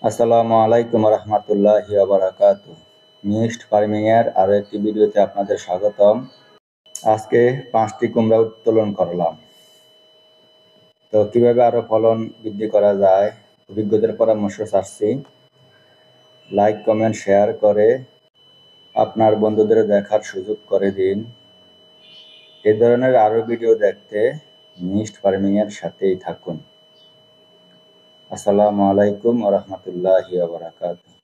আসসালামু আলাইকুম রহমতুল্লাহি ওয়া বারাকাতুহু। মিক্সড ফার্মিং এর আরো একটি ভিডিওতে আপনাদের স্বাগতম। আজকে 5টি কুমড়া উত্তোলন করলাম। তো কিভাবে আরো ফলন বৃদ্ধি করা যায় অভিজ্ঞতার পরামর্শ চাচ্ছি। লাইক কমেন্ট শেয়ার করে আপনার বন্ধুদের দেখার সুযোগ করে দিন। এ ধরনের আরো ভিডিও দেখতে মিক্সড ফার্মিং এর সাথেই থাকুন। আসসালামু আলাইকুম ওয়া রাহমাতুল্লাহি ওয়া বারাকাতুহু।